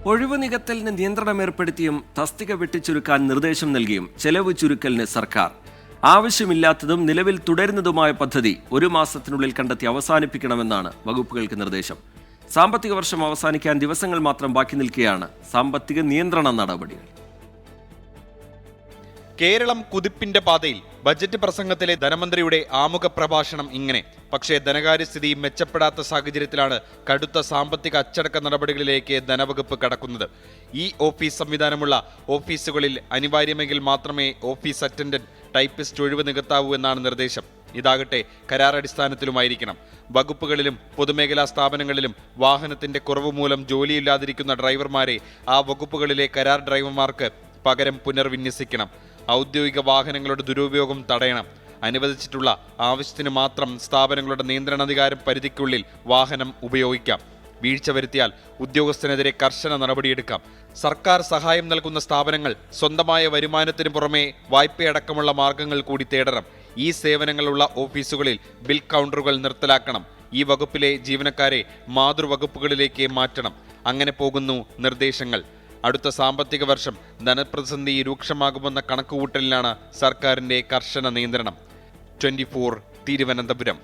ഒഴിവ് നികത്തലിന് നിയന്ത്രണം ഏർപ്പെടുത്തിയും തസ്തിക വെട്ടിച്ചുരുക്കാൻ നിർദ്ദേശം നൽകിയും ചെലവ് ചുരുക്കലിന് സർക്കാർ. ആവശ്യമില്ലാത്തതും നിലവിൽ തുടരുന്നതുമായ പദ്ധതി 1 മാസത്തിനുള്ളിൽ കണ്ടെത്തി അവസാനിപ്പിക്കണമെന്നാണ് വകുപ്പുകൾക്ക് നിർദ്ദേശം. സാമ്പത്തിക വർഷം അവസാനിക്കാൻ ദിവസങ്ങൾ മാത്രം ബാക്കി നിൽക്കെയാണ് സാമ്പത്തിക നിയന്ത്രണ നടപടികൾ. കേരളം കുതിപ്പിന്റെ പാതയിൽ. ബജറ്റ് പ്രസംഗത്തിലെ ധനമന്ത്രിയുടെ ആമുഖ പ്രഭാഷണം ഇങ്ങനെ. പക്ഷേ ധനകാര്യസ്ഥിതി മെച്ചപ്പെടാത്ത സാഹചര്യത്തിലാണ് കടുത്ത സാമ്പത്തിക അച്ചടക്ക നടപടികളിലേക്ക് ധനവകുപ്പ് കടക്കുന്നത്. ഈ ഓഫീസ് സംവിധാനമുള്ള ഓഫീസുകളിൽ അനിവാര്യമെങ്കിൽ മാത്രമേ ഓഫീസ് അറ്റൻഡന്റ്, ടൈപ്പിസ്റ്റ് ഒഴിവ് നികത്താവൂ എന്നാണ് നിർദ്ദേശം. ഇതാകട്ടെ കരാറടിസ്ഥാനത്തിലുമായിരിക്കണം. വകുപ്പുകളിലും പൊതുമേഖലാ സ്ഥാപനങ്ങളിലും വാഹനത്തിന്റെ കുറവ് മൂലം ജോലിയില്ലാതിരിക്കുന്ന ഡ്രൈവർമാരെ ആ വകുപ്പുകളിലെ കരാർ ഡ്രൈവർമാർക്ക് പകരം പുനർവിന്യസിക്കണം. ഔദ്യോഗിക വാഹനങ്ങളുടെ ദുരുപയോഗം തടയണം. അനുവദിച്ചിട്ടുള്ള ആവശ്യത്തിന് മാത്രം സ്ഥാപനങ്ങളുടെ നിയന്ത്രണാധികാരം പരിധിക്കുള്ളിൽ വാഹനം ഉപയോഗിക്കാം. വീഴ്ച വരുത്തിയാൽ ഉദ്യോഗസ്ഥനെതിരെ കർശന നടപടിയെടുക്കാം. സർക്കാർ സഹായം നൽകുന്ന സ്ഥാപനങ്ങൾ സ്വന്തമായ വരുമാനത്തിന് പുറമെ വായ്പയടക്കമുള്ള മാർഗങ്ങൾ കൂടി തേടണം. ഈ സേവനങ്ങളുള്ള ഓഫീസുകളിൽ ബിൽ കൗണ്ടറുകൾ നിർത്തലാക്കണം. ഈ വകുപ്പിലെ ജീവനക്കാരെ മാതൃവകുപ്പുകളിലേക്ക് മാറ്റണം. അങ്ങനെ പോകുന്നു നിർദ്ദേശങ്ങൾ. അടുത്ത സാമ്പത്തിക വർഷം ധനപ്രതിസന്ധി രൂക്ഷമാകുമെന്ന കണക്കുകൂട്ടലിലാണ് സർക്കാരിന്റെ കർശന നിയന്ത്രണം. 24 തിരുവനന്തപുരം.